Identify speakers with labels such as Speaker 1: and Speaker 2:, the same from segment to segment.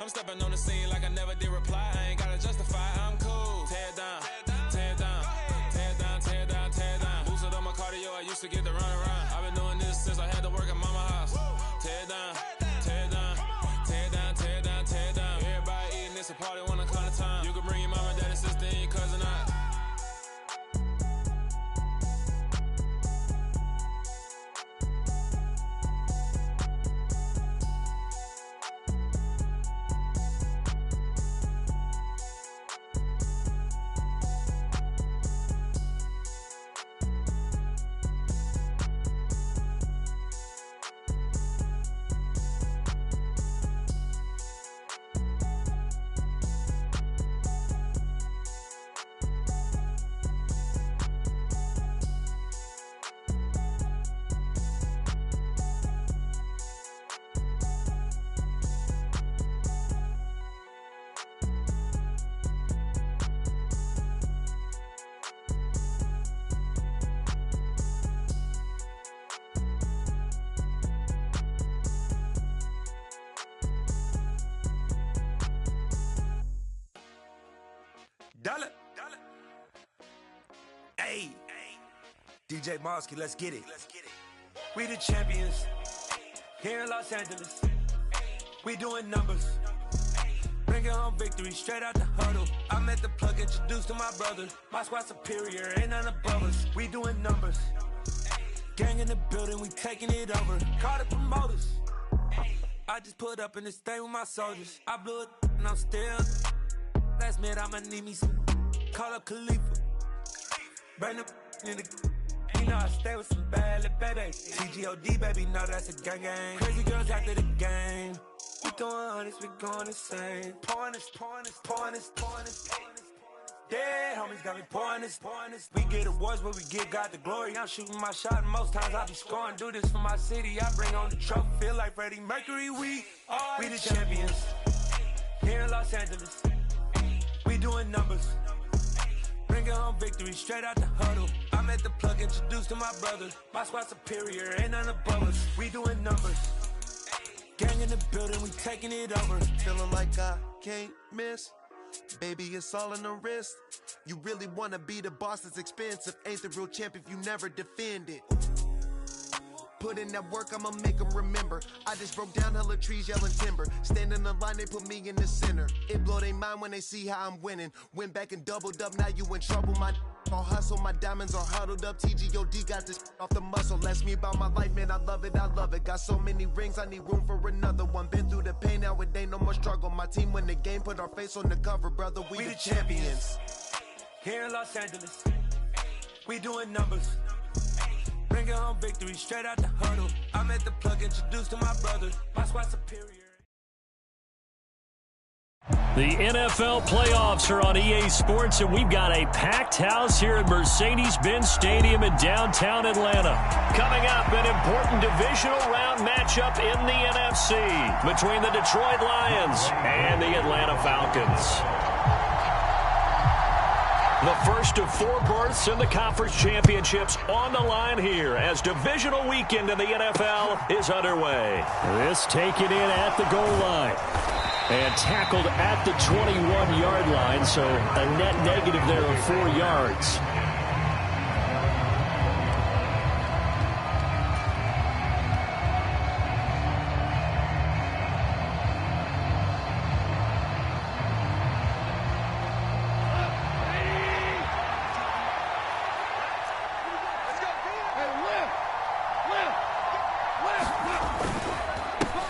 Speaker 1: I'm stepping on the scene like I never did reply. I ain't gotta justify, I'm cool. Tear down, tear down, tear down, tear down, tear down. Boosted on my cardio, I used to get the run around. I've been doing this since I had to work at mama house. Tear down, tear down, tear down, tear down, tear down. Everybody eating, it's a party when I come to time. You can bring your mama, daddy, sister, and your cousin out.
Speaker 2: Dollar. Hey, DJ Mosky, let's get it. We the champions here in Los Angeles. We doing numbers. Bringing home victory straight out the huddle. I'm at the plug, introduced to my brother. My squad superior, ain't none above us. We doing numbers. Gang in the building, we taking it over. Call the promoters. I just put up in this thing with my soldiers. I blew it and I'm still. Last minute, I'ma need me some. Call up Khalifa. Burn up in the. You know I stay with some bad little babies. TGOD, baby, know that's a gang gang. Crazy girls after the game. We throwing hundreds, we going insane. Pouring this. Dead homies got me pouring this. We get awards, but we give God the glory. I'm shooting my shot, and most times I be scoring. Do this for my city, I bring on the trophy. Feel like Freddie Mercury, we the champions. Here in Los Angeles. We doing numbers. Bringing home victory straight out the huddle. I'm at the plug, introduced to my brother. My squad superior, ain't none above us. We doing numbers. Gang in the building, we taking it over.
Speaker 3: Feeling like I can't miss. Baby, it's all in the wrist. You really wanna be the boss, it's expensive. Ain't the real champ if you never defend it. Put in that work, I'ma make them remember. I just broke down hella trees, yelling timber. Stand in the line, they put me in the center. It blow their mind when they see how I'm winning. Went back and doubled up, now you in trouble. My all hustle, my diamonds are huddled up. TGOD got this off the muscle. Ask me about my life, man, I love it, I love it. Got so many rings, I need room for another one. Been through the pain, now it ain't no more struggle. My team win the game, put our face on the cover, brother. We the champions.
Speaker 2: Here in Los Angeles, we doing numbers. Bringing home victory straight out the huddle. I'm at the plug, introduced to my brother. My squad superior.
Speaker 4: The NFL playoffs are on EA Sports, and we've got a packed house here at Mercedes-Benz Stadium in downtown Atlanta. Coming up, an important divisional round matchup in the NFC between the Detroit Lions and the Atlanta Falcons. The first of 4 berths in the conference championships on the line here as divisional weekend in the NFL is underway. This taken in at the goal line and tackled at the 21-yard line, so a net negative there of 4 yards.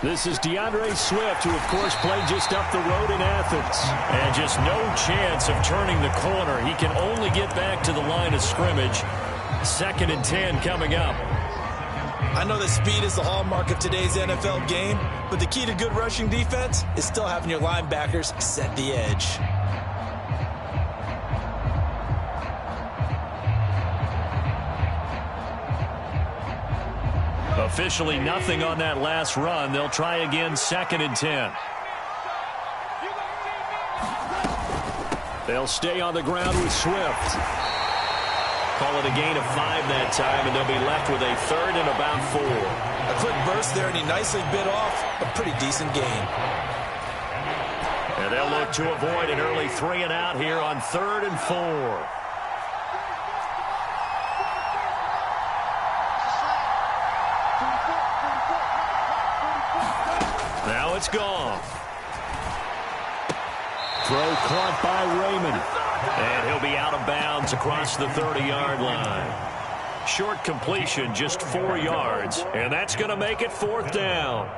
Speaker 4: This is DeAndre Swift, who, of course, played just up the road in Athens. And just no chance of turning the corner. He can only get back to the line of scrimmage. 2nd and 10 coming up.
Speaker 5: I know that speed is the hallmark of today's NFL game, but the key to good rushing defense is still having your linebackers set the edge.
Speaker 4: Officially nothing on that last run. They'll try again 2nd and 10. They'll stay on the ground with Swift. Call it a gain of 5 that time, and they'll be left with a 3rd and about 4.
Speaker 5: A quick burst there, and he nicely bit off a pretty decent gain.
Speaker 4: And they'll look to avoid an early 3-and-out here on 3rd and 4. Now it's gone. Throw caught by Raymond. And he'll be out of bounds across the 30-yard line. Short completion, just 4 yards. And that's going to make it 4th down.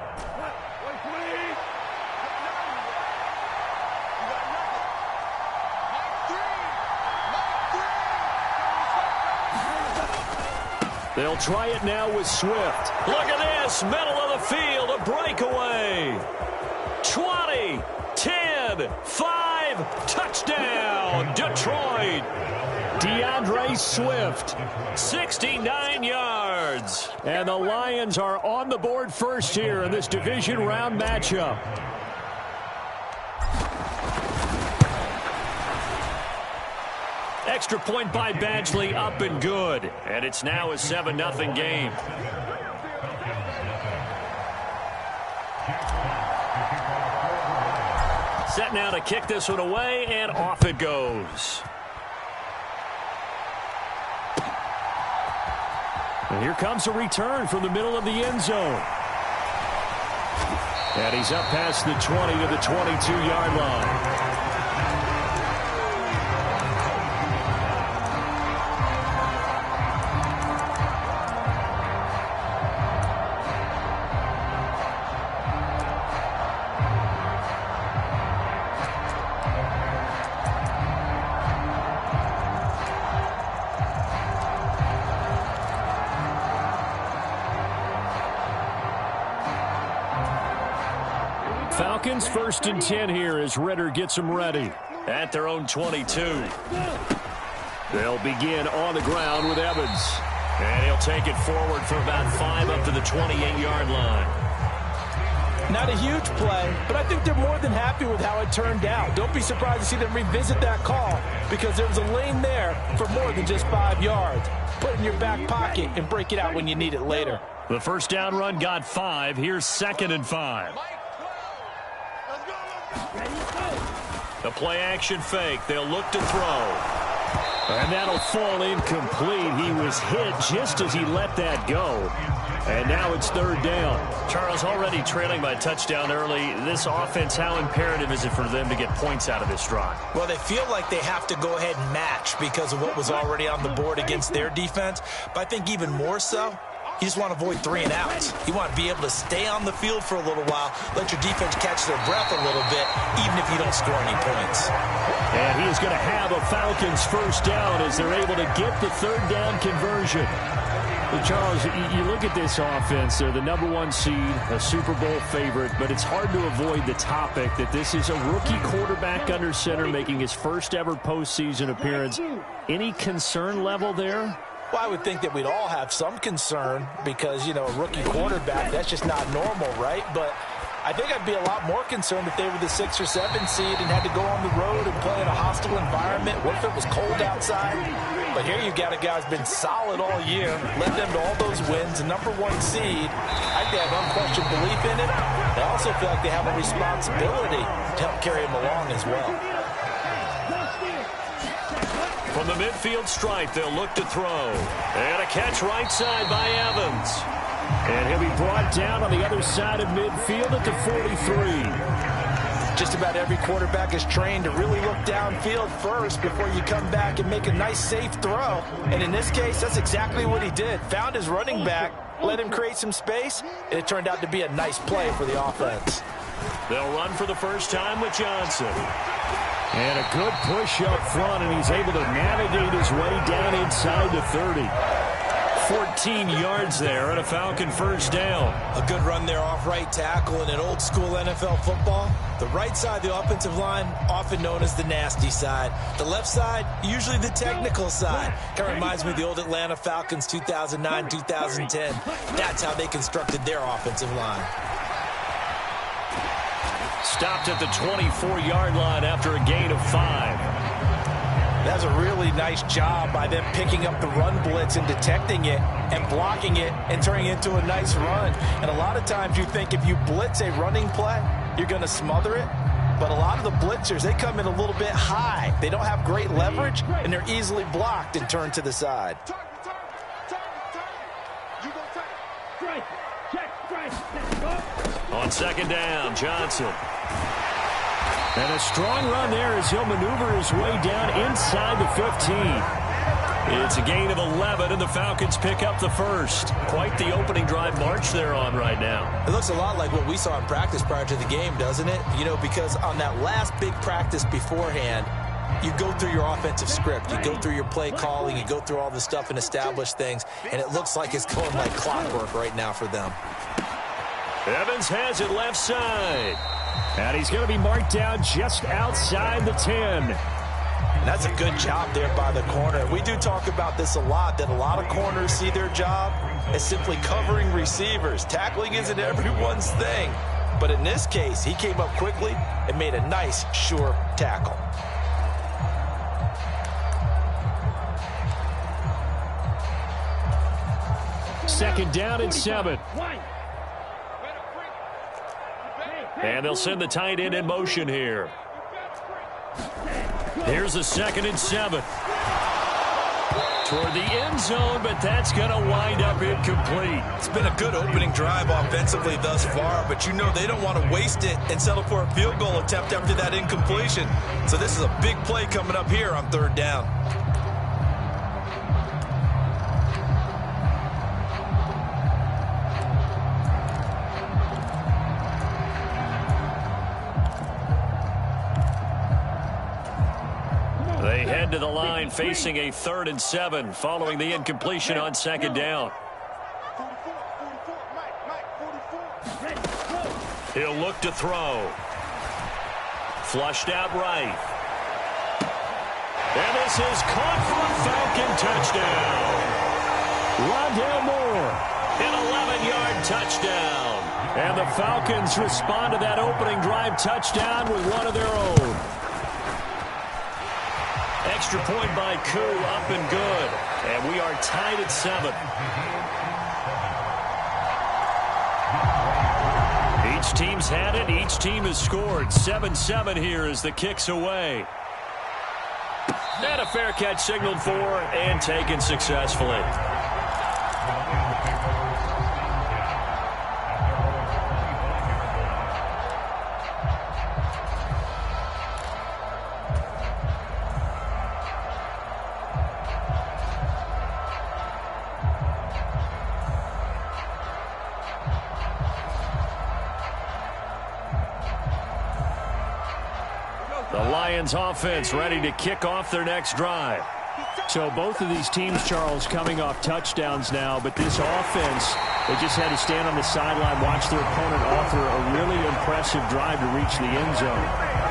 Speaker 4: They'll try it now with Swift. Look at this, middle of the field, a breakaway. 20, 10, 5, touchdown, Detroit. DeAndre Swift, 69 yards. And the Lions are on the board first here in this division round matchup. Extra point by Badgley, up and good. And it's now a 7-0 game. Set now to kick this one away, and off it goes. And here comes a return from the middle of the end zone. And he's up past the 20 to the 22-yard line. Falcons 1st and 10 here as Ritter gets them ready at their own 22. They'll begin on the ground with Evans. And he'll take it forward for about 5 up to the 28-yard line.
Speaker 5: Not a huge play, but I think they're more than happy with how it turned out. Don't be surprised to see them revisit that call because there was a lane there for more than just 5 yards. Put it in your back pocket and break it out when you need it later.
Speaker 4: The first down run got 5. Here's 2nd and 5. The play action fake. They'll look to throw. And that'll fall incomplete. He was hit just as he let that go. And now it's 3rd down. Charles, already trailing by a touchdown early. This offense, how imperative is it for them to get points out of this drive?
Speaker 5: Well, they feel like they have to go ahead and match because of what was already on the board against their defense. But I think even more so, you just want to avoid 3-and-outs. You want to be able to stay on the field for a little while, let your defense catch their breath a little bit, even if you don't score any points.
Speaker 4: And he is going to have a Falcons first down as they're able to get the 3rd down conversion. Well, Charles, you look at this offense, they're the #1 seed, a Super Bowl favorite, but it's hard to avoid the topic that this is a rookie quarterback under center making his first ever postseason appearance. Any concern level there?
Speaker 5: Well, I would think that we'd all have some concern because, you know, a rookie quarterback, that's just not normal, right? But I think I'd be a lot more concerned if they were the 6 or 7 seed and had to go on the road and play in a hostile environment. What if it was cold outside? But here you've got a guy who's been solid all year, led them to all those wins, a #1 seed. I think they have unquestioned belief in it. They also feel like they have a responsibility to help carry him along as well.
Speaker 4: From the midfield stripe, they'll look to throw. And a catch right side by Evans. And he'll be brought down on the other side of midfield at the 43.
Speaker 5: Just about every quarterback is trained to really look downfield first before you come back and make a nice, safe throw. And in this case, that's exactly what he did. Found his running back, let him create some space, and it turned out to be a nice play for the offense.
Speaker 4: They'll run for the first time with Johnson. And a good push up front, and he's able to navigate his way down inside the 30. 14 yards there and a Falcon first down.
Speaker 5: A good run there off right tackle in an old school NFL football. The right side of the offensive line, often known as the nasty side. The left side, usually the technical side. Kind of reminds me of the old Atlanta Falcons 2009, 2010. That's how they constructed their offensive line.
Speaker 4: Stopped at the 24-yard line after a gain of 5.
Speaker 5: That's a really nice job by them picking up the run blitz and detecting it and blocking it and turning it into a nice run. And a lot of times you think if you blitz a running play, you're going to smother it. But a lot of the blitzers, they come in a little bit high. They don't have great leverage, and they're easily blocked and turned to the side.
Speaker 4: On second down, Johnson. And a strong run there as he'll maneuver his way down inside the 15. It's a gain of 11, and the Falcons pick up the first. Quite the opening drive march they're on right now.
Speaker 5: It looks a lot like what we saw in practice prior to the game, doesn't it? You know, because on that last big practice beforehand, you go through your offensive script. You go through your play calling. You go through all the stuff and establish things, and it looks like it's going like clockwork right now for them.
Speaker 4: Evans has it left side. And he's going to be marked down just outside the 10.
Speaker 5: That's a good job there by the corner. We do talk about this a lot, that a lot of corners see their job as simply covering receivers. Tackling isn't everyone's thing. But in this case, he came up quickly and made a nice, sure tackle.
Speaker 4: Second down and 7. And they'll send the tight end in motion here. Here's a 2nd and 7. Toward the end zone, but that's going to wind up incomplete.
Speaker 5: It's been a good opening drive offensively thus far, but you know they don't want to waste it and settle for a field goal attempt after that incompletion. So this is a big play coming up here on 3rd down.
Speaker 4: They head to the line facing a 3rd and 7 following the incompletion on 2nd down. He'll look to throw. Flushed out right. And this is caught for a Falcon touchdown. Rondale Moore, an 11-yard touchdown. And the Falcons respond to that opening drive touchdown with one of their own. Extra point by Koo, up and good. And we are tied at 7. Each team's had it. Each team has scored. 7-7 here as the kick's away. And a fair catch signaled for and taken successfully. The Lions offense ready to kick off their next drive. So both of these teams, Charles, coming off touchdowns now, but this offense, they just had to stand on the sideline, watch their opponent offer a really impressive drive to reach the end zone.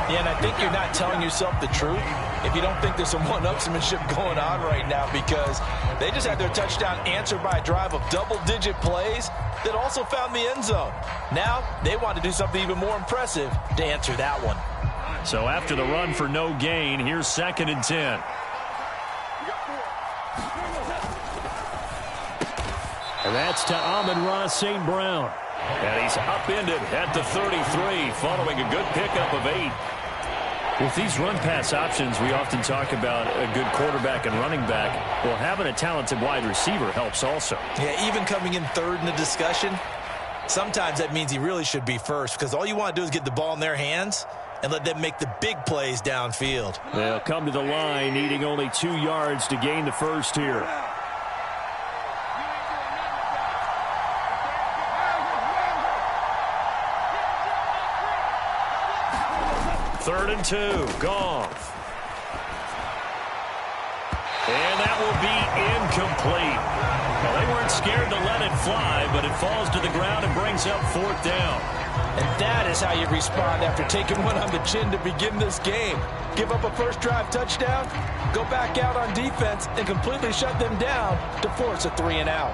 Speaker 5: Yeah, and I think you're not telling yourself the truth if you don't think there's some one-upsmanship going on right now, because they just had their touchdown answered by a drive of double-digit plays that also found the end zone. Now they want to do something even more impressive to answer that one.
Speaker 4: So after the run for no gain, here's 2nd and 10. And that's to Amon-Ra St. Brown. And he's upended at the 33 following a good pickup of 8. With these run-pass options, we often talk about a good quarterback and running back. Well, having a talented wide receiver helps also.
Speaker 5: Yeah, even coming in 3rd in the discussion, sometimes that means he really should be first, because all you want to do is get the ball in their hands and let them make the big plays downfield.
Speaker 4: They'll come to the line needing only 2 yards to gain the first here. 3rd and 2, Goff. And that will be incomplete. Well, they weren't scared to let it fly, but it falls to the ground and brings up 4th down.
Speaker 5: And that is how you respond after taking one on the chin to begin this game. Give up a first drive touchdown, go back out on defense, and completely shut them down to force a 3-and-out.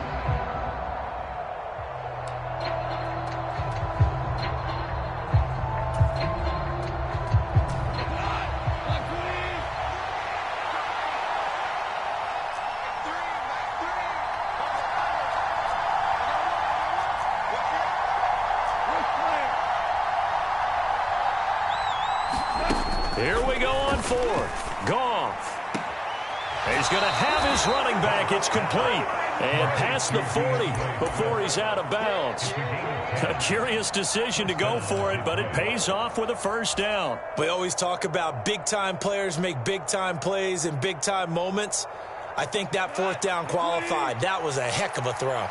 Speaker 4: Here we go on fourth. Goff. He's going to have his running back. It's complete. And past the 40 before he's out of bounds. A curious decision to go for it, but it pays off with a first down.
Speaker 5: We always talk about big-time players make big-time plays in big-time moments. I think that fourth down qualified. That was a heck of a throw.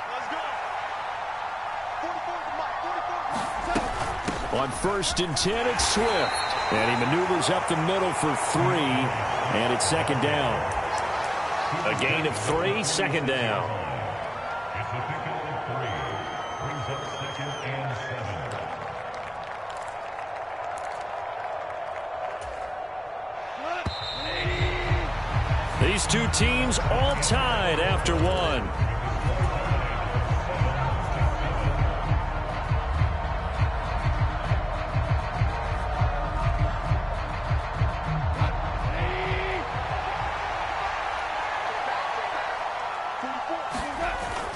Speaker 4: On 1st and 10, it's Swift. And he maneuvers up the middle for 3, and it's second down. A gain of 3, second down. These two teams all tied after one.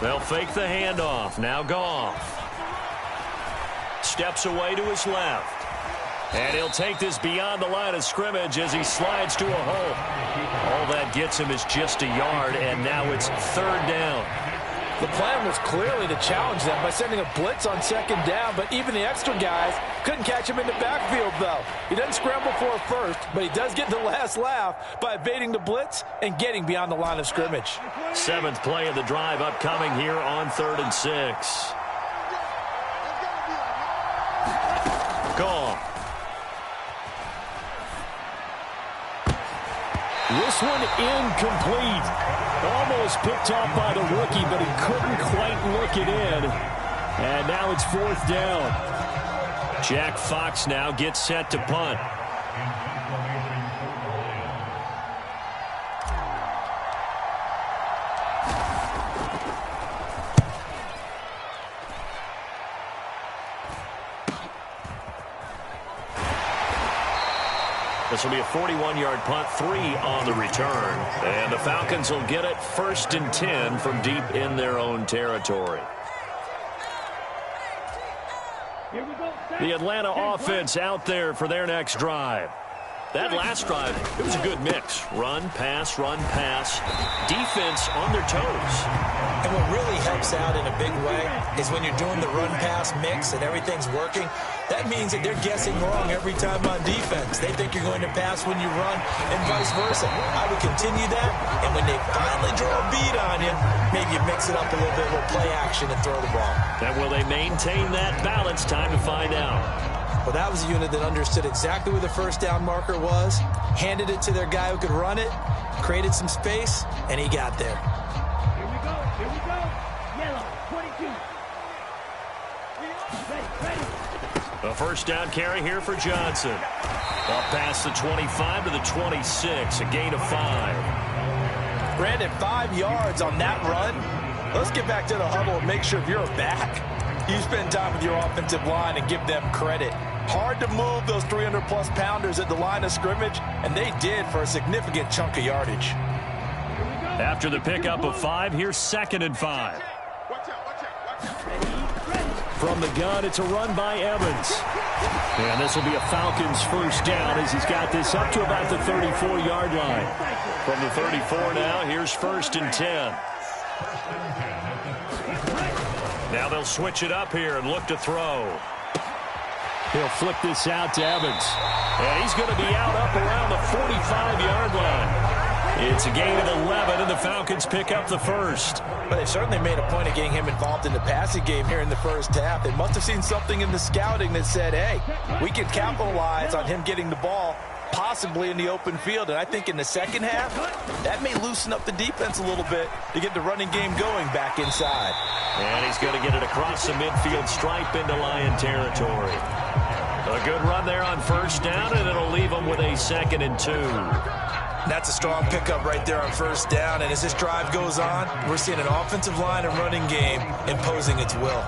Speaker 4: They'll fake the handoff. Now Goff. Steps away to his left. And he'll take this beyond the line of scrimmage as he slides to a hole. All that gets him is just a yard, and now it's third down.
Speaker 5: The plan was clearly to challenge them by sending a blitz on second down, but even the extra guys couldn't catch him in the backfield, though. He doesn't scramble for a first, but he does get the last laugh by evading the blitz and getting beyond the line of scrimmage.
Speaker 4: 7th play of the drive upcoming here on 3rd and 6. Goff. This one incomplete. Almost picked off by the rookie, but he couldn't quite look it in. And now it's 4th down. Jack Fox now gets set to punt. This will be a 41-yard punt, 3 on the return. And the Falcons will get it 1st and 10 from deep in their own territory. The Atlanta offense out there for their next drive. That last drive, it was a good mix. Run, pass, defense on their toes.
Speaker 5: And what really helps out in a big way is when you're doing the run-pass mix and everything's working, that means that they're guessing wrong every time on defense. They think you're going to pass when you run and vice versa. I would continue that, and when they finally draw a beat on you, maybe you mix it up a little bit with play action and throw the ball.
Speaker 4: And will they maintain that balance? Time to find out.
Speaker 5: Well, that was a unit that understood exactly where the first down marker was, handed it to their guy who could run it, created some space, and he got there.
Speaker 6: Here we go. Yellow, 22. Ready.
Speaker 4: A first down carry here for Johnson. Up past the 25 to the 26, a gain of 5.
Speaker 5: Brandon, 5 yards on that run. Let's get back to the huddle and make sure if you're a back, you spend time with your offensive line and give them credit. Hard to move those 300-plus pounders at the line of scrimmage, and they did for a significant chunk of yardage.
Speaker 4: After the pickup of 5, here's 2nd and 5. From the gun, it's a run by Evans. And this will be a Falcons first down as he's got this up to about the 34-yard line. From the 34 now, here's 1st and 10. Now they'll switch it up here and look to throw. He'll flip this out to Evans. And he's going to be out up around the 45-yard line. It's a gain of 11, and the Falcons pick up the first.
Speaker 5: But they certainly made a point of getting him involved in the passing game here in the first half. They must have seen something in the scouting that said, hey, we can capitalize on him getting the ball, possibly in the open field. And I think in the second half, that may loosen up the defense a little bit to get the running game going back inside.
Speaker 4: And he's going to get it across the midfield stripe into Lion territory. A good run there on first down, and it'll leave them with a 2nd and 2.
Speaker 5: That's a strong pickup right there on first down. And as this drive goes on, we're seeing an offensive line and running game imposing its will.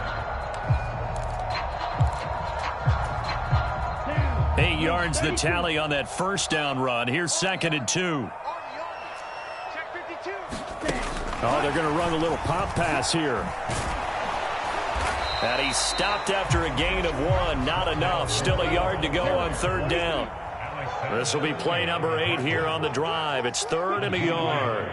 Speaker 4: 8 yards the tally on that first down run. Here's 2nd and 2. Oh, they're going to run a little pop pass here. And he's stopped after a gain of 1. Not enough. Still a yard to go on 3rd down. This will be play number 8 here on the drive. It's 3rd and a yard.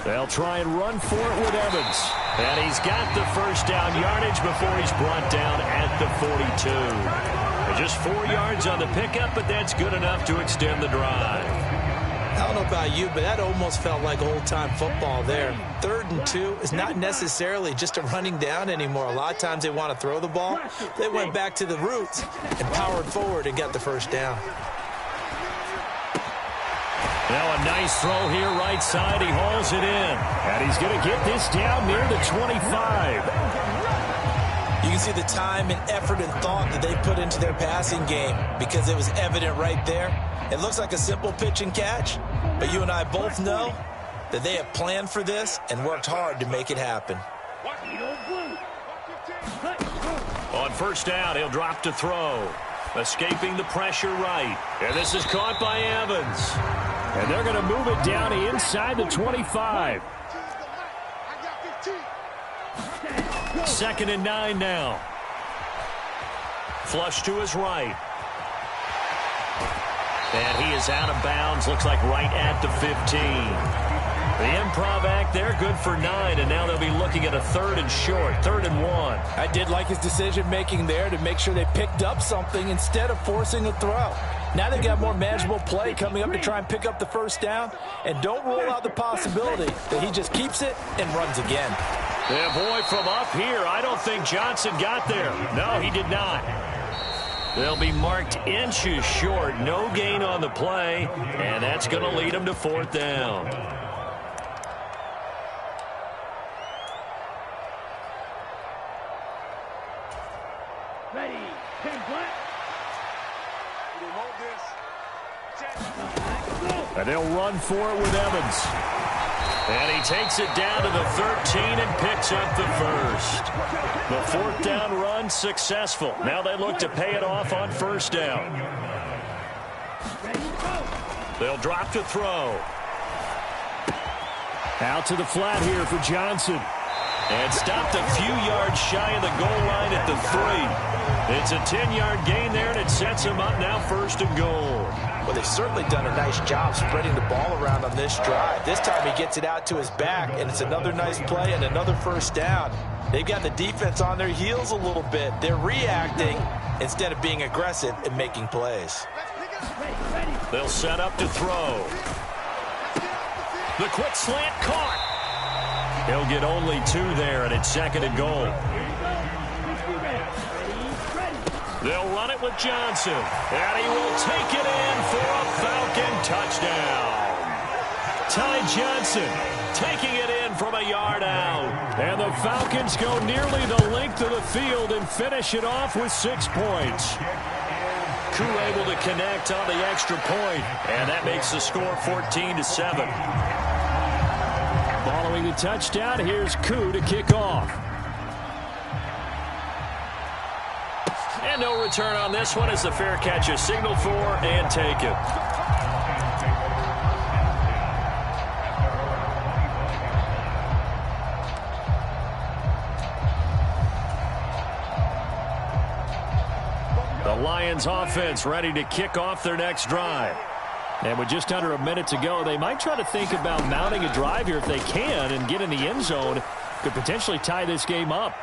Speaker 4: They'll try and run for it with Evans. And he's got the first down yardage before he's brought down at the 42. Just 4 yards on the pickup, but that's good enough to extend the drive.
Speaker 5: I don't know about you, but that almost felt like old-time football there. 3rd and 2 is not necessarily just a running down anymore. A lot of times they want to throw the ball. They went back to the roots and powered forward and got the first down.
Speaker 4: Now a nice throw here right side. He hauls it in. And he's going to get this down near the 25.
Speaker 5: You can see the time and effort and thought that they put into their passing game because it was evident right there. It looks like a simple pitch and catch, but you and I both know that they have planned for this and worked hard to make it happen.
Speaker 4: On first down, he'll drop to throw. Escaping the pressure right. And this is caught by Evans. And they're going to move it down inside the 25. 2nd and 9 now. Flush to his right. And he is out of bounds. Looks like right at the 15. The improv act there, good for 9. And now they'll be looking at a 3rd and short. 3rd and 1.
Speaker 5: I did like his decision-making there to make sure they picked up something instead of forcing a throw. Now they've got more manageable play coming up to try and pick up the first down. And don't rule out the possibility that he just keeps it and runs again.
Speaker 4: Yeah, boy, from up here, I don't think Johnson got there. No, he did not. They'll be marked inches short. No gain on the play, and that's going to lead them to 4th down.
Speaker 6: Ready, pin black.
Speaker 4: And they'll run for it with Evans. And he takes it down to the 13 and picks up the first. The 4th down run successful. Now they look to pay it off on first down. They'll drop to throw. Out to the flat here for Johnson. And stopped a few yards shy of the goal line at the 3. It's a 10-yard gain there, and it sets him up now 1st and goal.
Speaker 5: Well, they've certainly done a nice job spreading the ball around on this drive. This time he gets it out to his back, and it's another nice play and another first down. They've got the defense on their heels a little bit. They're reacting instead of being aggressive and making plays.
Speaker 4: They'll set up to throw. The quick slant caught. He'll get only 2 there, and it's 2nd and goal. They'll run it with Johnson, and he will take it in for a Falcon touchdown. Ty Johnson taking it in from a yard out. And the Falcons go nearly the length of the field and finish it off with 6 points. Koo able to connect on the extra point, and that makes the score 14-7. Following the touchdown, here's Koo to kick off. And no return on this one as the fair catch is signaled for and taken. The Lions offense ready to kick off their next drive. And with just under a minute to go, they might try to think about mounting a drive here if they can and get in the end zone. Could potentially tie this game up.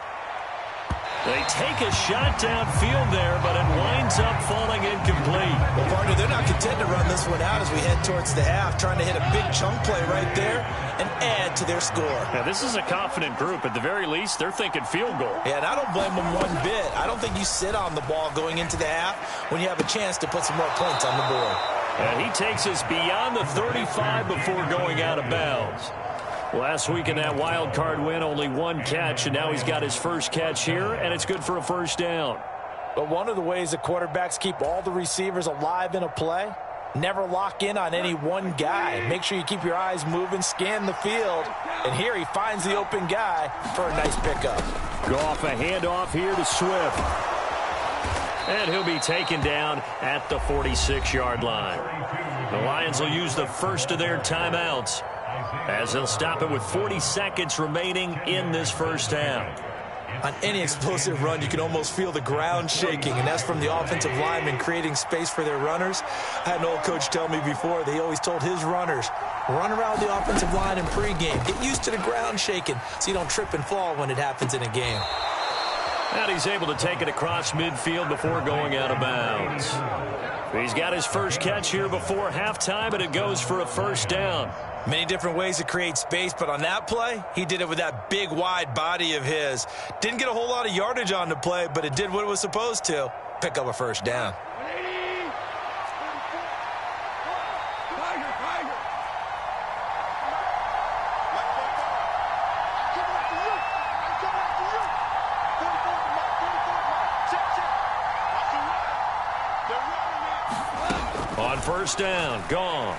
Speaker 4: They take a shot downfield there, but it winds up falling incomplete.
Speaker 5: Well, partner, they're not content to run this one out as we head towards the half, trying to hit a big chunk play right there and add to their score.
Speaker 4: Yeah, this is a confident group. At the very least, they're thinking field goal.
Speaker 5: Yeah, and I don't blame them one bit. I don't think you sit on the ball going into the half when you have a chance to put some more points on the board.
Speaker 4: And he takes us beyond the 35 before going out of bounds. Last week in that wild card win, only 1 catch, and now he's got his first catch here, and it's good for a first down.
Speaker 5: But one of the ways that quarterbacks keep all the receivers alive in a play, never lock in on any one guy. Make sure you keep your eyes moving, scan the field, and here he finds the open guy for a nice pickup.
Speaker 4: Go off a handoff here to Swift. And he'll be taken down at the 46-yard line. The Lions will use the first of their timeouts as they'll stop it with 40 seconds remaining in this first half.
Speaker 5: On any explosive run, you can almost feel the ground shaking, and that's from the offensive linemen creating space for their runners. I had an old coach tell me before, they always told his runners, run around the offensive line in pregame. Get used to the ground shaking so you don't trip and fall when it happens in a game.
Speaker 4: And he's able to take it across midfield before going out of bounds. He's got his first catch here before halftime, and it goes for a first down.
Speaker 5: Many different ways to create space, but on that play, he did it with that big, wide body of his. Didn't get a whole lot of yardage on the play, but it did what it was supposed to, pick up a first down.
Speaker 4: On first down, gone.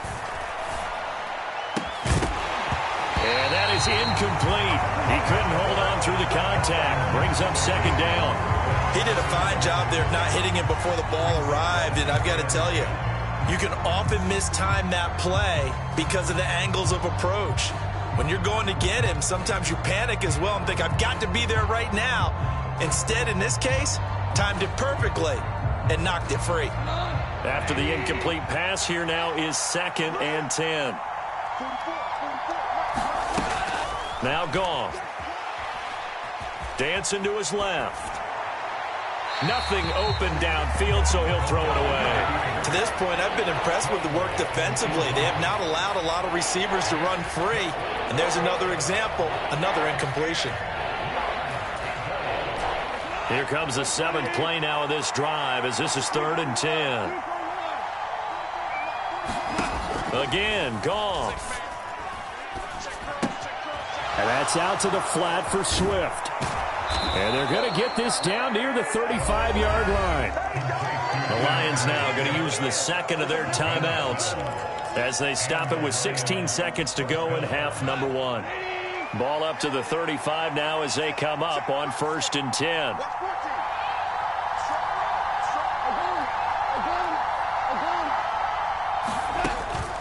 Speaker 4: And that is incomplete. He couldn't hold on through the contact. Brings up second down.
Speaker 5: He did a fine job there of not hitting him before the ball arrived, and I've got to tell you, you can often mistime that play because of the angles of approach. When you're going to get him, sometimes you panic as well and think, I've got to be there right now. Instead, in this case, timed it perfectly and knocked it free.
Speaker 4: After the incomplete pass, here now is 2nd and 10. Now gone. Dancing to his left. Nothing open downfield, so he'll throw it away.
Speaker 5: To this point, I've been impressed with the work defensively. They have not allowed a lot of receivers to run free. And there's another example, another incompletion.
Speaker 4: Here comes the 7th play now of this drive as this is 3rd and 10. Again, gone. And that's out to the flat for Swift. And they're going to get this down near the 35-yard line. The Lions now going to use the second of their timeouts as they stop it with 16 seconds to go in half number 1. Ball up to the 35 now as they come up on 1st and 10.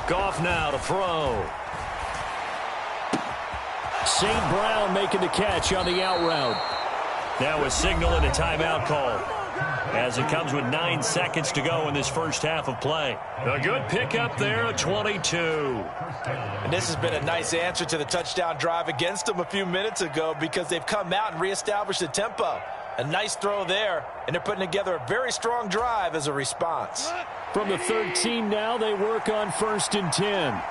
Speaker 4: Goff now to throw. St. Brown making the catch on the out route. Now a signal and a timeout call as it comes with 9 seconds to go in this first half of play. A good pickup there, a 22.
Speaker 5: And this has been a nice answer to the touchdown drive against them a few minutes ago because they've come out and reestablished the tempo. A nice throw there, and they're putting together a very strong drive as a response.
Speaker 4: From the 13 now, they work on 1st and 10.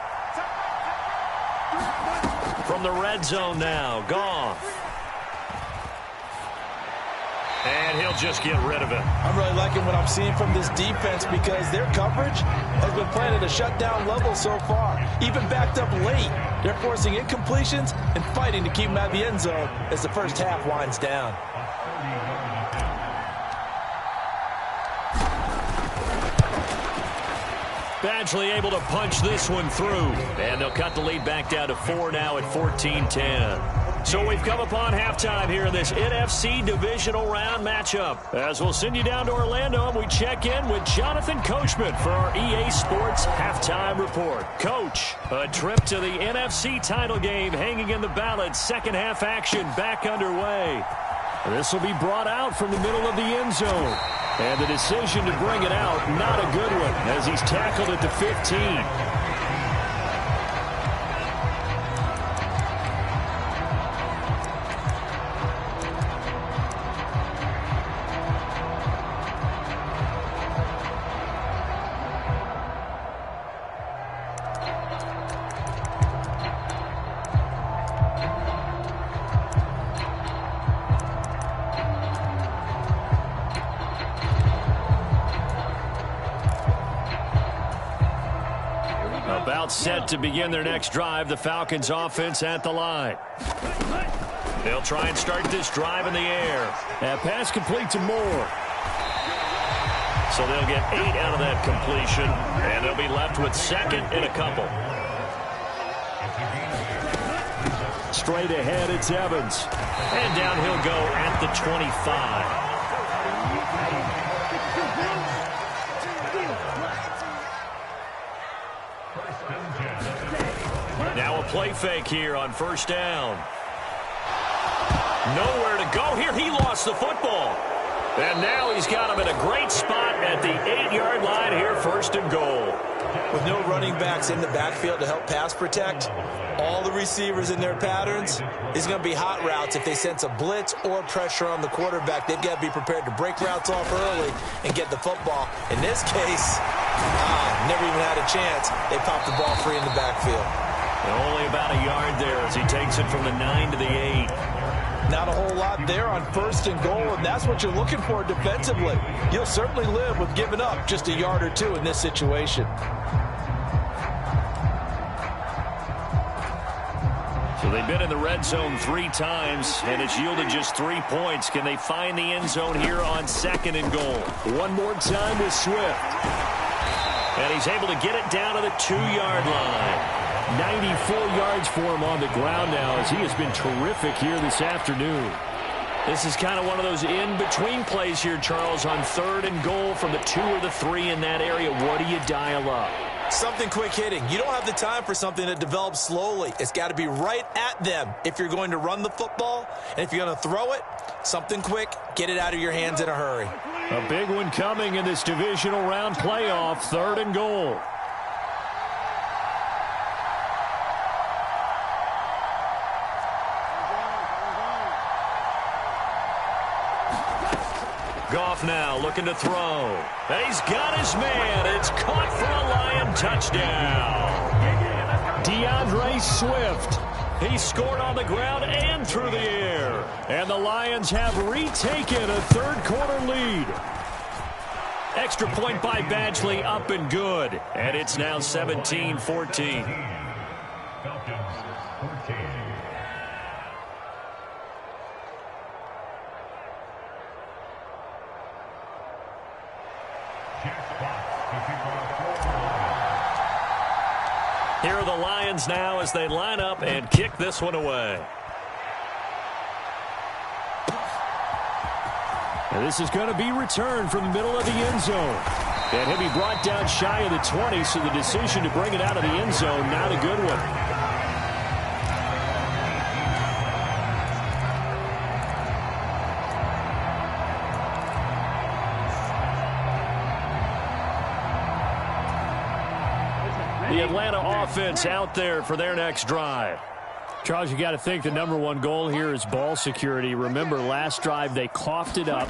Speaker 4: From the red zone now, Goff. And he'll just get rid of it.
Speaker 5: I'm really liking what I'm seeing from this defense because their coverage has been playing at a shutdown level so far. Even backed up late, they're forcing incompletions and fighting to keep them out of the end zone as the first half winds down.
Speaker 4: Badgley able to punch this one through. And they'll cut the lead back down to 4 now at 14-10. So we've come upon halftime here in this NFC divisional round matchup. As we'll send you down to Orlando and we check in with Jonathan Coachman for our EA Sports Halftime Report. Coach, a trip to the NFC title game hanging in the balance. Second half action back underway. This will be brought out from the middle of the end zone. And the decision to bring it out, not a good one, as he's tackled at the 15. Set to begin their next drive, the Falcons offense at the line. They'll try and start this drive in the air. That pass complete to Moore. So they'll get 8 out of that completion, and they'll be left with second and a couple. Straight ahead, it's Evans. And down he'll go at the 25. Now a play fake here on first down. Nowhere to go here. He lost the football. And now he's got him in a great spot at the 8-yard line here, 1st and goal.
Speaker 5: With no running backs in the backfield to help pass protect, all the receivers in their patterns, it's going to be hot routes. If they sense a blitz or pressure on the quarterback, they've got to be prepared to break routes off early and get the football. In this case, never even had a chance. They popped the ball free in the backfield.
Speaker 4: Only about a yard there as he takes it from the 9 to the 8.
Speaker 5: Not a whole lot there on 1st and goal, and that's what you're looking for defensively. You'll certainly live with giving up just a yard or two in this situation.
Speaker 4: So they've been in the red zone 3 times, and it's yielded just 3 points. Can they find the end zone here on 2nd and goal? One more time with Swift. And he's able to get it down to the 2-yard line. 94 yards for him on the ground now as he has been terrific here this afternoon. This is kind of one of those in-between plays here, Charles, on 3rd and goal from the 2 or the 3 in that area. What do you dial up?
Speaker 5: Something quick hitting. You don't have the time for something that develops slowly. It's got to be right at them if you're going to run the football. And if you're going to throw it, something quick, get it out of your hands in a hurry.
Speaker 4: A big one coming in this divisional round playoff, 3rd and goal. Goff now looking to throw. He's got his man. It's caught for a Lion touchdown. DeAndre Swift. He scored on the ground and through the air. And the Lions have retaken a 3rd quarter lead. Extra point by Badgley, up and good. And it's now 17-14. Here are the Lions now as they line up and kick this one away. And this is going to be returned from the middle of the end zone. And he'll be brought down shy of the 20, so the decision to bring it out of the end zone, not a good one. The Atlanta offense out there for their next drive. Charles, you got to think the #1 goal here is ball security. Remember, last drive they coughed it up,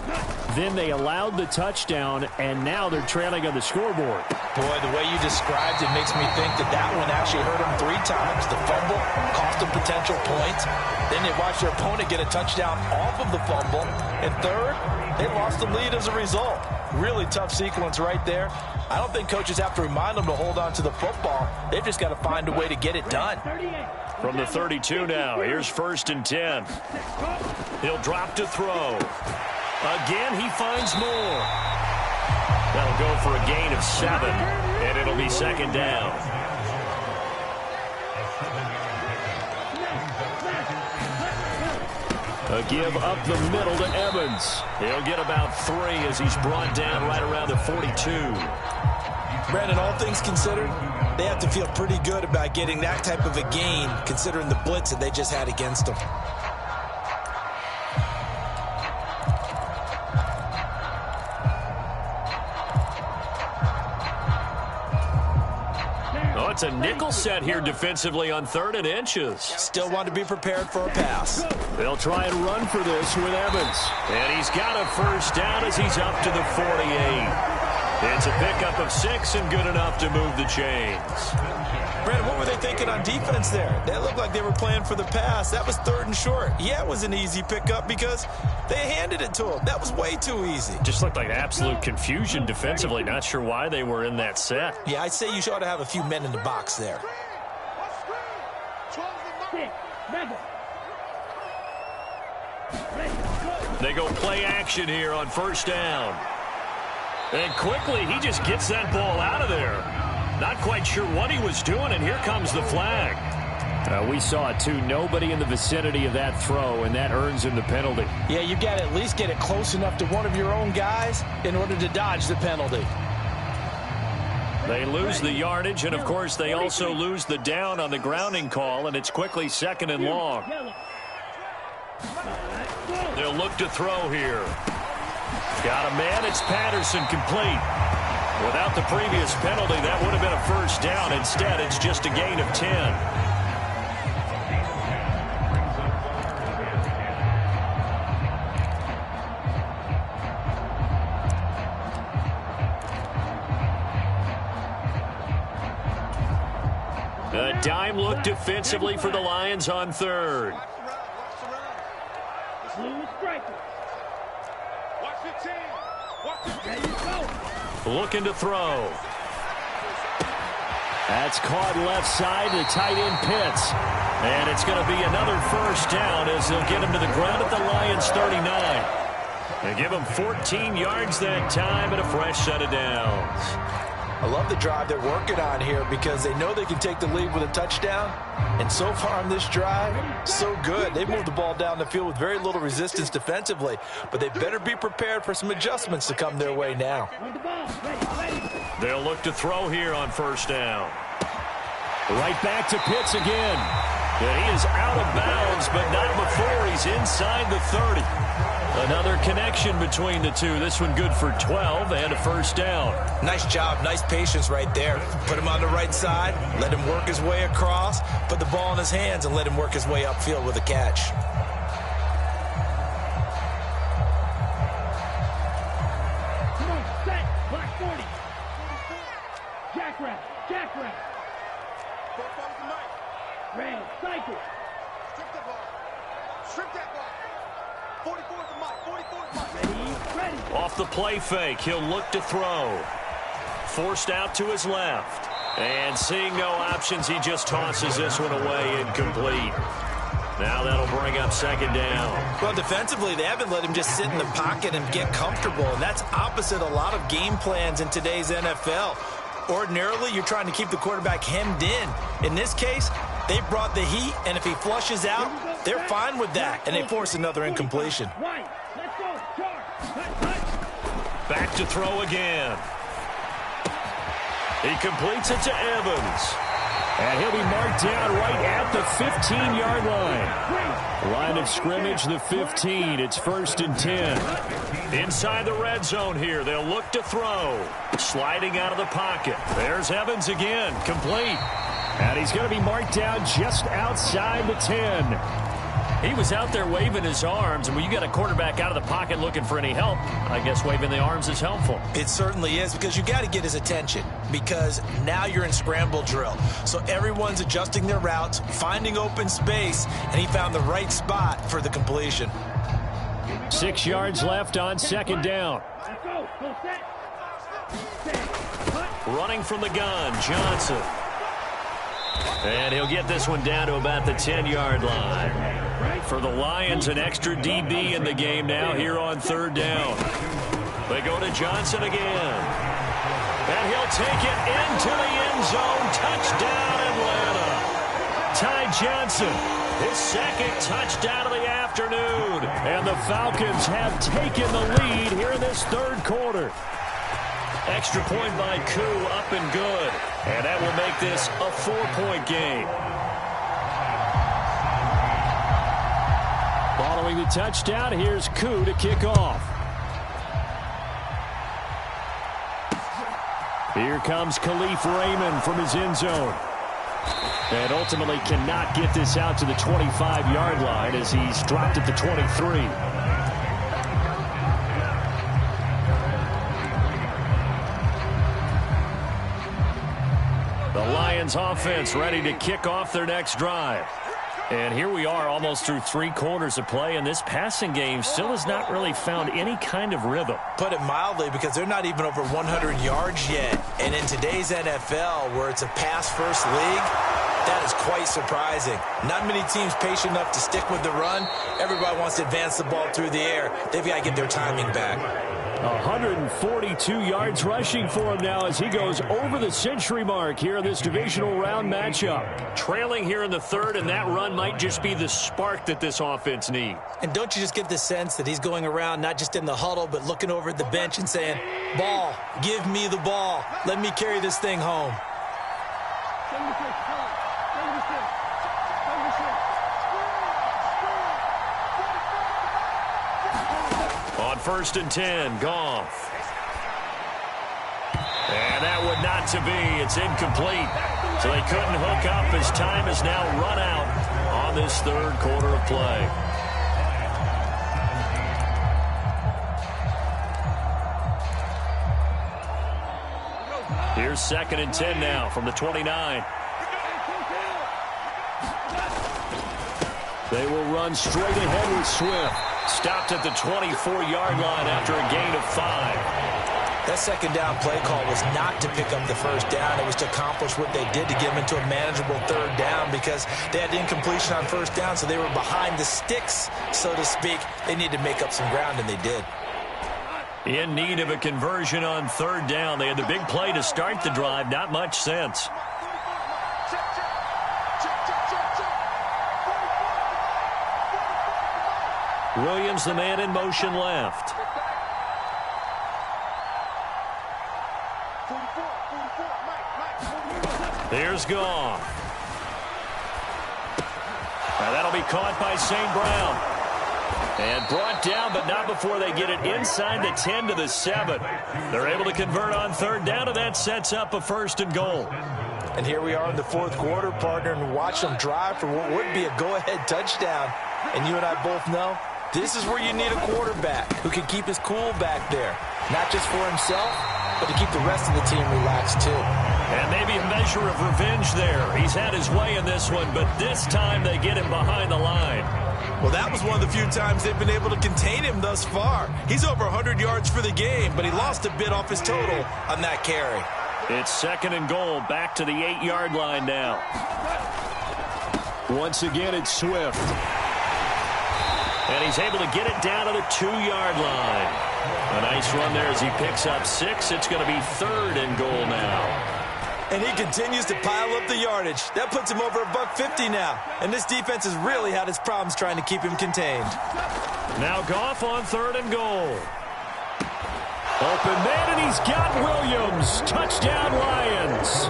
Speaker 4: then they allowed the touchdown, and now they're trailing on the scoreboard.
Speaker 5: Boy, the way you described it makes me think that that one actually hurt them 3 times. The fumble cost them potential points. Then they watched their opponent get a touchdown off of the fumble. And third, they lost the lead as a result. Really tough sequence right there. I don't think coaches have to remind them to hold on to the football. They've just got to find a way to get it done.
Speaker 4: From the 32 now, here's 1st and 10. He'll drop to throw. Again, he finds more. That'll go for a gain of 7, and it'll be 2nd down. A give up the middle to Evans. He'll get about 3 as he's brought down right around the 42.
Speaker 5: Brandon, all things considered, they have to feel pretty good about getting that type of a gain, considering the blitz that they just had against them.
Speaker 4: Oh, it's a nickel set here defensively on 3rd and inches.
Speaker 5: Still want to be prepared for a pass.
Speaker 4: They'll try and run for this with Evans. And he's got a 1st down as he's up to the 48. It's a pickup of 6 and good enough to move the chains.
Speaker 5: Brandon, what were they thinking on defense there? They looked like they were playing for the pass. That was 3rd and short. Yeah, it was an easy pickup because they handed it to him. That was way too easy.
Speaker 4: Just looked like absolute confusion defensively. Not sure why they were in that set.
Speaker 5: Yeah, I'd say you ought to have a few men in the box there.
Speaker 4: They go play action here on 1st down. And quickly, he just gets that ball out of there. Not quite sure what he was doing, and here comes the flag. We saw it, too. Nobody in the vicinity of that throw, and that earns him the penalty.
Speaker 5: Yeah, you've got to at least get it close enough to one of your own guys in order to dodge the penalty.
Speaker 4: They lose the yardage, and, of course, they also lose the down on the grounding call, and it's quickly 2nd and long. He'll look to throw here. Got a man. It's Patterson, complete. Without the previous penalty, that would have been a first down. Instead, it's just a gain of 10. A dime look defensively for the Lions on third. Looking to throw. That's caught left side. The tight end Pitts. And it's going to be another first down as they'll get him to the ground at the Lions 39. They give him 14 yards that time and a fresh set of downs.
Speaker 5: I love the drive they're working on here because they know they can take the lead with a touchdown. And so far on this drive, so good. They moved the ball down the field with very little resistance defensively. But they better be prepared for some adjustments to come their way now.
Speaker 4: They'll look to throw here on first down. Right back to Pitts again. And he is out of bounds, but not before he's inside the 30. Another connection between the two. This one good for 12 and a first down.
Speaker 5: Nice job. Nice patience right there. Put him on the right side. Let him work his way across. Put the ball in his hands and let him work his way upfield with a catch.
Speaker 6: Come on, set. Black 40. Jackrabbit. Jackrabbit. Red, cycle.
Speaker 3: Strip that ball. Strip that ball. 44 is the mic. 44 is the mic.
Speaker 6: Ready.
Speaker 4: Off the play fake, he'll look to throw. Forced out to his left. And seeing no options, he just tosses this one away, incomplete. Now that'll bring up second down.
Speaker 5: Well, defensively, they haven't let him just sit in the pocket and get comfortable, and that's opposite a lot of game plans in today's NFL. Ordinarily, you're trying to keep the quarterback hemmed in. In this case, they brought the heat, and if he flushes out, they're fine with that, and they force another incompletion.
Speaker 6: Right. Let's go. Charge.
Speaker 4: Back to throw again. He completes it to Evans. And he'll be marked down right at the 15-yard line. Line of scrimmage, the 15. It's 1st and 10. Inside the red zone here. They'll look to throw. Sliding out of the pocket. There's Evans again. Complete. And he's going to be marked down just outside the 10. He was out there waving his arms, and when you got a quarterback out of the pocket looking for any help, I guess waving the arms is helpful.
Speaker 5: It certainly is, because you got to get his attention, because now you're in scramble drill. So everyone's adjusting their routes, finding open space, and he found the right spot for the completion.
Speaker 4: 6 yards left on second down.
Speaker 6: Let's go. Go set. Set.
Speaker 4: Running from the gun, Johnson. And he'll get this one down to about the 10-yard line. For the Lions, an extra DB in the game now here on third down. They go to Johnson again. And he'll take it into the end zone. Touchdown, Atlanta. Ty Johnson, his second touchdown of the afternoon. And the Falcons have taken the lead here in this third quarter. Extra point by Koo, up and good. And that will make this a 4-point game. Following the touchdown, here's Koo to kick off. Here comes Khalif Raymond from his end zone. And ultimately cannot get this out to the 25-yard line as he's dropped at the 23. The Lions offense ready to kick off their next drive. And here we are almost through 3 quarters of play, and this passing game still has not really found any kind of rhythm.
Speaker 5: Put it mildly, because they're not even over 100 yards yet. And in today's NFL, where it's a pass-first league, that is quite surprising. Not many teams patient enough to stick with the run. Everybody wants to advance the ball through the air. They've got to get their timing back.
Speaker 4: 142 yards rushing for him now as he goes over the century mark here in this divisional round matchup. Trailing here in the third, and that run might just be the spark that this offense needs.
Speaker 5: And don't you just get the sense that he's going around not just in the huddle, but looking over at the bench and saying, ball, give me the ball. Let me carry this thing home.
Speaker 4: 1st and 10. Goff. And that would not to be. It's incomplete. So they couldn't hook up as time has now run out on this third quarter of play. Here's 2nd and 10 now from the 29. They will run straight ahead with Swift. Stopped at the 24-yard line after a gain of 5.
Speaker 5: That second down play call was not to pick up the first down. It was to accomplish what they did to get them into a manageable third down because they had incompletion on first down, so they were behind the sticks, so to speak. They needed to make up some ground, and they did.
Speaker 4: In need of a conversion on third down. They had the big play to start the drive. Not much sense. Williams, the man in motion left. Here's Goff. Now that'll be caught by St. Brown. And brought down, but not before they get it inside the 10 to the 7. They're able to convert on third down, and that sets up a 1st and goal.
Speaker 5: And here we are in the fourth quarter, partner, and watch them drive for what would be a go-ahead touchdown. And you and I both know this is where you need a quarterback who can keep his cool back there. Not just for himself, but to keep the rest of the team relaxed too.
Speaker 4: And maybe a measure of revenge there. He's had his way in this one, but this time they get him behind the line.
Speaker 5: Well, that was one of the few times they've been able to contain him thus far. He's over 100 yards for the game, but he lost a bit off his total on that carry.
Speaker 4: It's 2nd and goal, back to the 8-yard line now. Once again, it's Swift. And he's able to get it down to the 2-yard line. A nice run there as he picks up 6. It's going to be 3rd and goal now.
Speaker 5: And he continues to pile up the yardage. That puts him over $150 now. And this defense has really had its problems trying to keep him contained.
Speaker 4: Now Goff on 3rd and goal. Open man, and he's got Williams. Touchdown, Lions.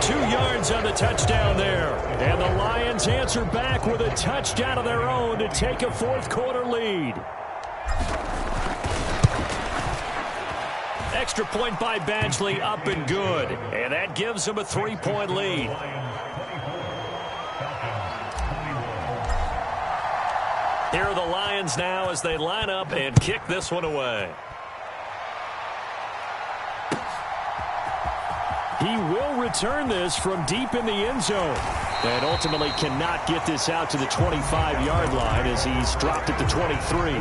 Speaker 4: 2 yards on the touchdown there. And the Lions answer back with a touchdown of their own to take a fourth quarter lead. Extra point by Badgley, up and good. And that gives them a 3-point lead. Here are the Lions now as they line up and kick this one away. He will return this from deep in the end zone. And ultimately cannot get this out to the 25-yard line as he's dropped at the 23.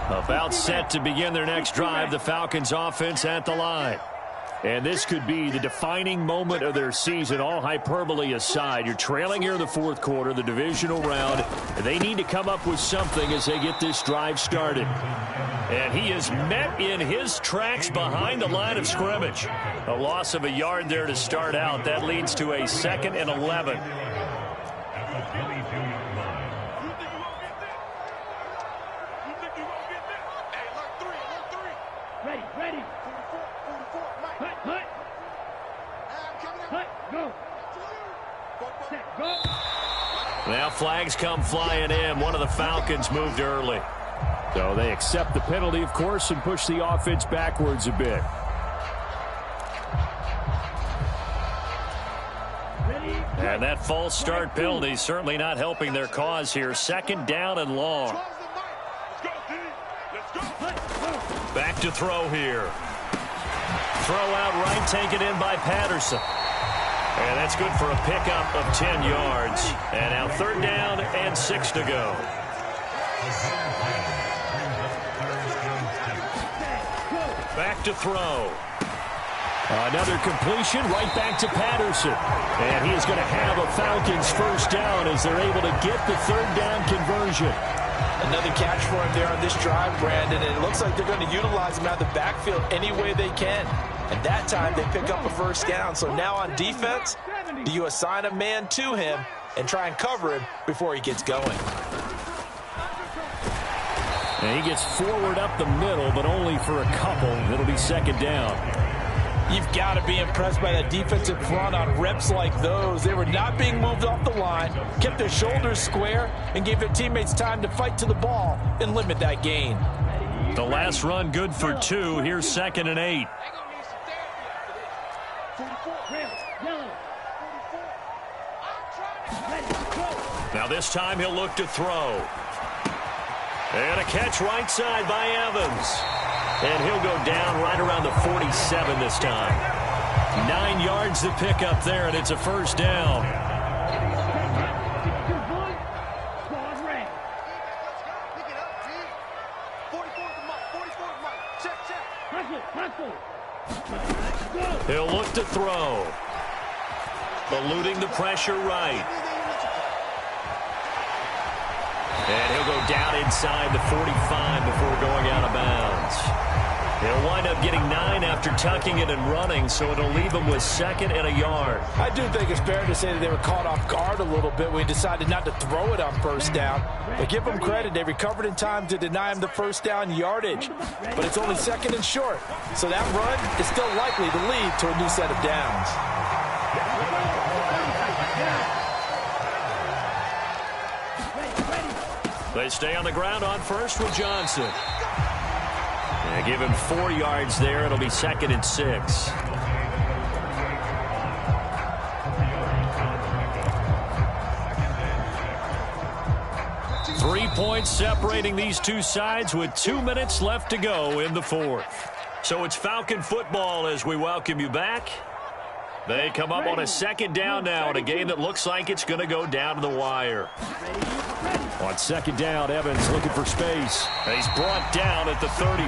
Speaker 4: About set to begin their next drive, the Falcons offense at the line. And this could be the defining moment of their season, all hyperbole aside. You're trailing here in the fourth quarter, the divisional round. They need to come up with something as they get this drive started. And he is met in his tracks behind the line of scrimmage. A loss of a yard there to start out. That leads to a 2nd and 11.
Speaker 6: Ready. Go.
Speaker 4: Now flags come flying in. One of the Falcons moved early. So they accept the penalty, of course, and push the offense backwards a bit. And that false start penalty certainly not helping their cause here. 2nd down and long. Back to throw here. Throw out right, taken in by Patterson. And that's good for a pickup of 10 yards. And now 3rd down and 6 to go. Back to throw. Another completion right back to Patterson. And he is going to have a Falcons first down as they're able to get the 3rd down conversion.
Speaker 5: Another catch for him there on this drive, Brandon, and it looks like they're going to utilize him out of the backfield any way they can. And that time they pick up a first down. So now on defense, do you assign a man to him and try and cover him before he gets going?
Speaker 4: And he gets forward up the middle, but only for a couple. It'll be 2nd down.
Speaker 5: You've got to be impressed by that defensive front on reps like those. They were not being moved off the line, kept their shoulders square, and gave their teammates time to fight to the ball and limit that gain.
Speaker 4: The last run good for 2. Here's 2nd and 8. Now this time he'll look to throw. And a catch right side by Evans. And he'll go down right around the 47 this time. 9 yards to pick up there, and it's a first down. He'll look to throw. Eluding the pressure right. And he'll go down inside the 45 before going out of bounds. He'll wind up getting 9 after tucking it and running, so it'll leave him with 2nd and a yard.
Speaker 5: I do think it's fair to say that they were caught off guard a little bit when he decided not to throw it on first down. But give them credit. They recovered in time to deny him the first down yardage. But it's only 2nd and short. So that run is still likely to lead to a new set of downs.
Speaker 4: They stay on the ground on first with Johnson. And give him 4 yards there. It'll be 2nd and 6. Three points separating these two sides with 2 minutes left to go in the 4th. So it's Falcon football as we welcome you back. They come up on a 2nd down now in a game that looks like it's going to go down to the wire. On 2nd down, Evans looking for space. He's brought down at the 34.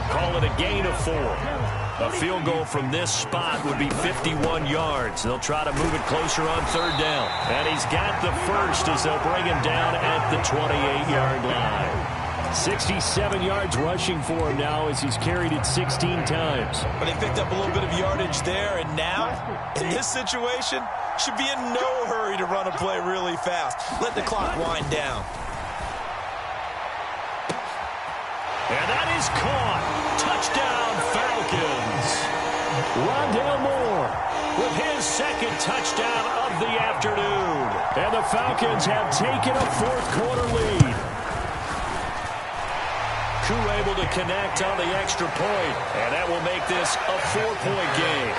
Speaker 4: Call it a gain of 4. A field goal from this spot would be 51 yards. They'll try to move it closer on 3rd down. And he's got the first as they'll bring him down at the 28-yard line. 67 yards rushing for him now as he's carried it 16 times.
Speaker 5: But they picked up a little bit of yardage there, and now, in this situation, should be in no hurry to run a play really fast. Let the clock wind down.
Speaker 4: And that is caught. Touchdown, Falcons. Rondale Moore with his 2nd touchdown of the afternoon. And the Falcons have taken a 4th quarter lead. Koo able to connect on the extra point, and that will make this a 4-point game.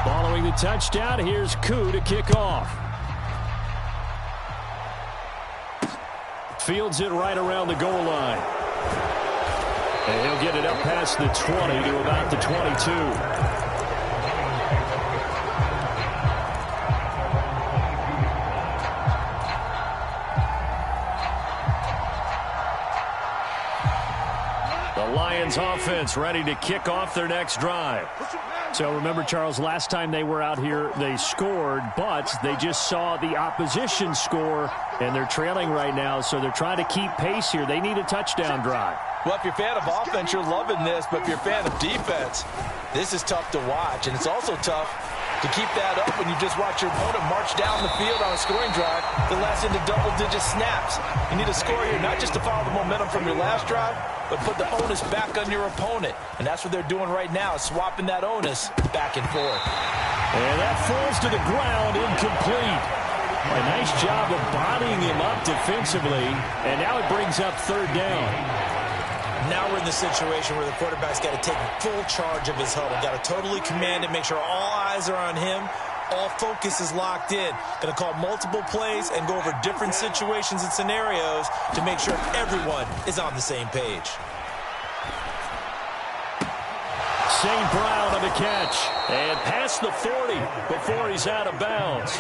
Speaker 4: Following the touchdown, here's Koo to kick off. Fields it right around the goal line. And he'll get it up past the 20 to about the 22. The Lions offense ready to kick off their next drive. So remember, Charles, last time they were out here, they scored, but they just saw the opposition score, and they're trailing right now, so they're trying to keep pace here. They need a touchdown drive.
Speaker 5: Well, if you're a fan of offense, you're loving this, but if you're a fan of defense, this is tough to watch, and it's also tough to keep that up when you just watch your opponent march down the field on a scoring drive that lasts into double-digit snaps. You need a score here, not just to follow the momentum from your last drive, but put the onus back on your opponent. And that's what they're doing right now, swapping that onus back and forth.
Speaker 4: And that falls to the ground, incomplete. A nice job of bodying him up defensively, and now it brings up 3rd down.
Speaker 5: Now we're in the situation where the quarterback's got to take full charge of his huddle. Got to totally command it, make sure all eyes are on him. All focus is locked in. Going to call multiple plays and go over different situations and scenarios to make sure everyone is on the same page.
Speaker 4: St. Brown on the catch. And past the 40 before he's out of bounds.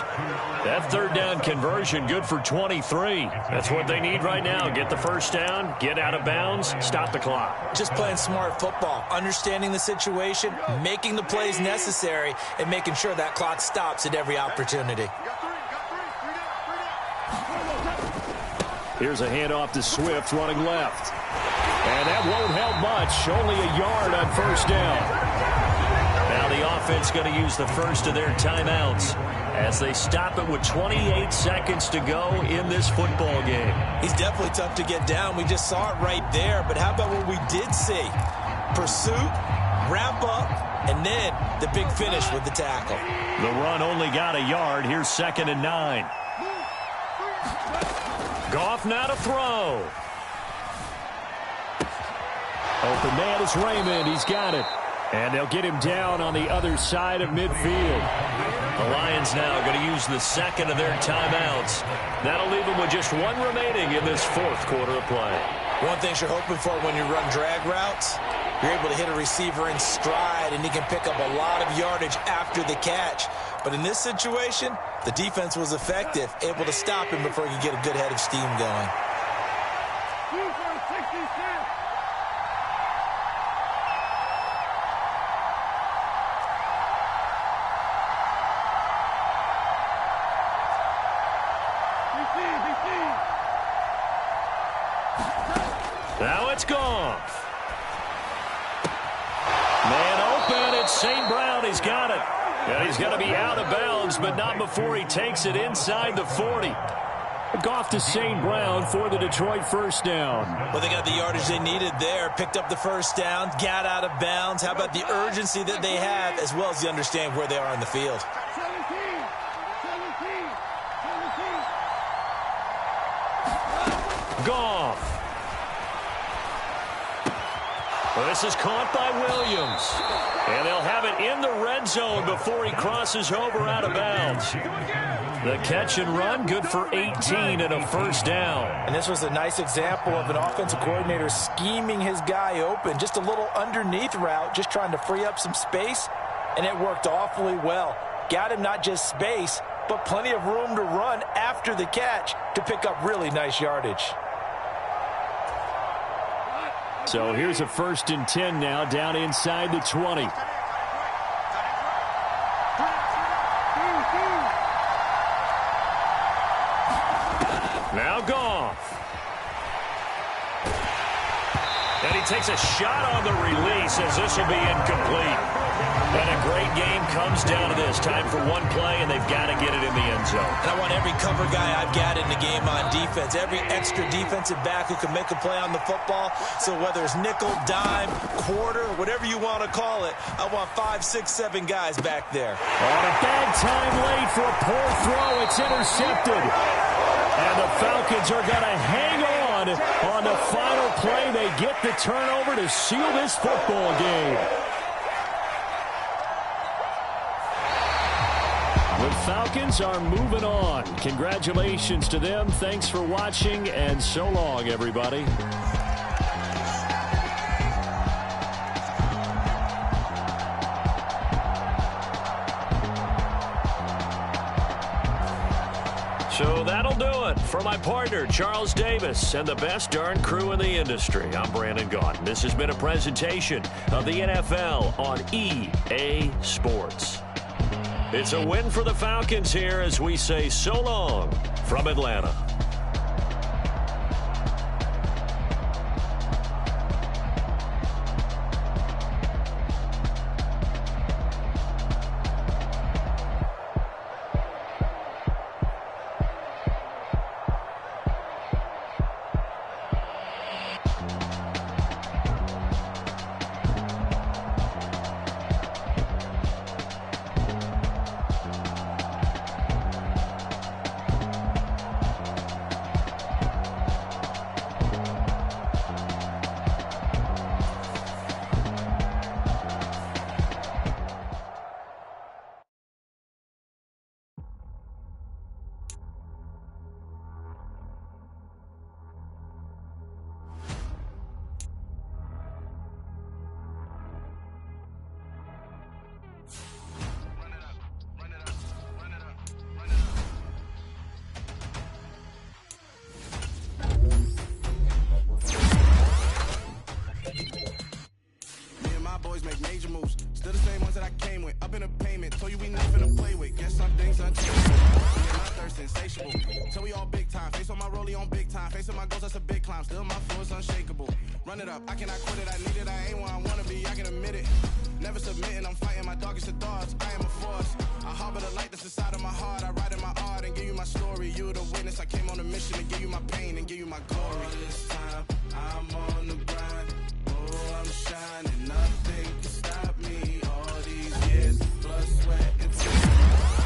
Speaker 4: That 3rd down conversion good for 23. That's what they need right now. Get the first down, get out of bounds, stop the clock.
Speaker 5: Just playing smart football, understanding the situation, making the plays necessary, and making sure that clock stops at every opportunity.
Speaker 4: Here's a handoff to Swift running left. And that won't help much. Only a yard on first down. Now the offense going to use the first of their timeouts as they stop it with 28 seconds to go in this football game.
Speaker 5: He's definitely tough to get down. We just saw it right there. But how about what we did see? Pursuit, wrap up, and then the big finish with the tackle.
Speaker 4: The run only got a yard. Here's 2nd and 9. Goff now to throw. Open man is Raymond. He's got it. And they'll get him down on the other side of midfield. The Lions now going to use the second of their timeouts. That'll leave them with just one remaining in this fourth quarter of play.
Speaker 5: One thing you're hoping for when you run drag routes, you're able to hit a receiver in stride, and he can pick up a lot of yardage after the catch. But in this situation, the defense was effective, able to stop him before he could get a good head of steam going.
Speaker 4: Now it's gone. Man open, it's St. Brown. He's got it. And he's going to be out of bounds, but not before he takes it inside the 40. Goff to St. Brown for the Detroit first down.
Speaker 5: Well, they got the yardage they needed there, picked up the first down, got out of bounds. How about the urgency that they have, as well as the understand where they are in the field?
Speaker 4: Goff. Well, this is caught by Williams. And they'll have it in the red zone before he crosses over out of bounds. The catch and run, good for 18 and a first down.
Speaker 5: And this was a nice example of an offensive coordinator scheming his guy open. Just a little underneath route, just trying to free up some space. And it worked awfully well. Got him not just space, but plenty of room to run after the catch to pick up really nice yardage.
Speaker 4: So here's a 1st and 10 now, down inside the 20. Now Goff. And he takes a shot on the release as this will be incomplete. And a great game comes down to this. Time for one play, and they've got to get it in the end zone.
Speaker 5: And I want every cover guy I've got in the game on defense, every extra defensive back who can make a play on the football. So whether it's nickel, dime, quarter, whatever you want to call it, I want 5, 6, 7 guys back there.
Speaker 4: On a bad time late for a poor throw. It's intercepted. And the Falcons are going to hang on the final play. They get the turnover to seal this football game. The Falcons are moving on. Congratulations to them. Thanks for watching, and so long, everybody. So that'll do it for my partner, Charles Davis, and the best darn crew in the industry. I'm Brandon Gaudin. This has been a presentation of the NFL on EA Sports. It's a win for the Falcons here as we say so long from Atlanta.
Speaker 7: Make major moves, still the same ones that I came with. Up in a payment, told you we nothing to play with. Guess some things unchanged. thirst insatiable. Till we all big time. Face on my rollie on big time. Facing my goals, that's a big climb. Still my flow is unshakable. Run it up, I cannot quit it. I need it, I ain't where I wanna be, I can admit it. Never submitting, I'm fighting my darkest of thoughts. I am a force. I harbor the light that's inside of my heart. I write in my art and give you my story. You the witness. I came on a mission to give you my pain and give you my glory. All this time, I'm on the grind. Oh, I'm shining. Nothing can stop me. All these years, blood, sweat, and tears.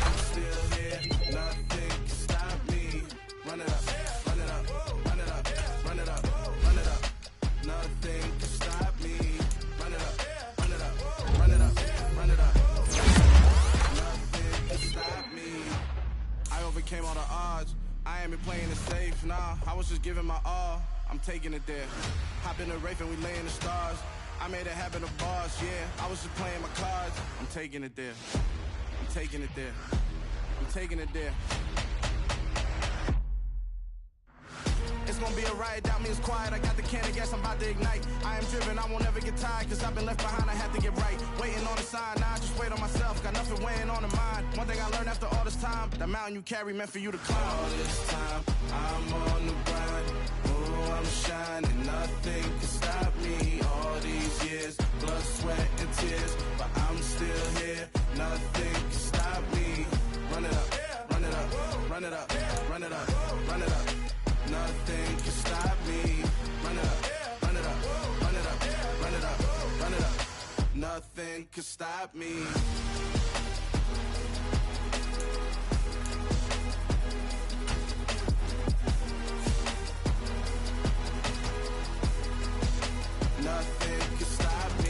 Speaker 7: I'm still here. Nothing can stop me. Run it up, run it up, run it up, run it up, run it up. Nothing can stop me. Run it up, run it up, run it up, run it up. Nothing can stop me. I overcame all the odds. I ain't been playing it safe, nah. I was just giving my all. I'm taking it there. Hop in the Wraith and we lay in the stars. I made it happen to bars, yeah. I was just playing my cards. I'm taking it there. I'm taking it there. I'm taking it there. It's gonna be a riot, doubt me it's quiet. I got the can of gas, I'm about to ignite. I am driven, I won't ever get tired, cause I've been left behind, I have to get right. Waiting on the sign, now I just wait on myself. Got nothing weighing on the mind. One thing I learned after all this time, the mountain you carry meant for you to climb. All this time, I'm on the grind. Oh, I'm shining, nothing can stop me. All these years, blood, sweat, and tears. But I'm still here, nothing can stop me. Run it up, run it up, run it up, run it up, run it up. Nothing can stop me. Run it up, run it up, run it up, run it up, run it up. Nothing can stop me. Nothing can stop me.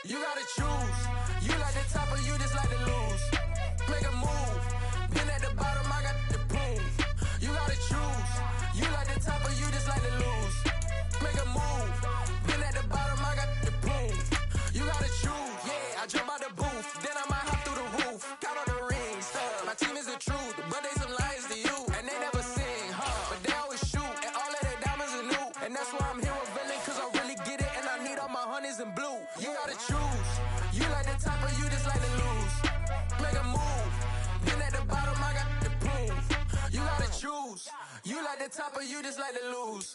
Speaker 7: You gotta choose. You like the top or you just like to lose. Make a move. Been at the bottom, I got the prove. You gotta choose. You like the top or you just like to lose. Make a move. Been at the bottom, I got the prove. You gotta choose. Yeah, I jump out the booth. Then I might hop through the roof. Count on the rings. My team is the truth, but they some liars to you. And they never sing, but they always shoot. And all of their diamonds are new. And that's why I'm here revealing, cause I really get it. And I need all my honeys in blue. You gotta choose. You like the top or you just like to lose. Make a move. Been at the bottom, I got the proof. You gotta choose. You like the top or you just like to lose.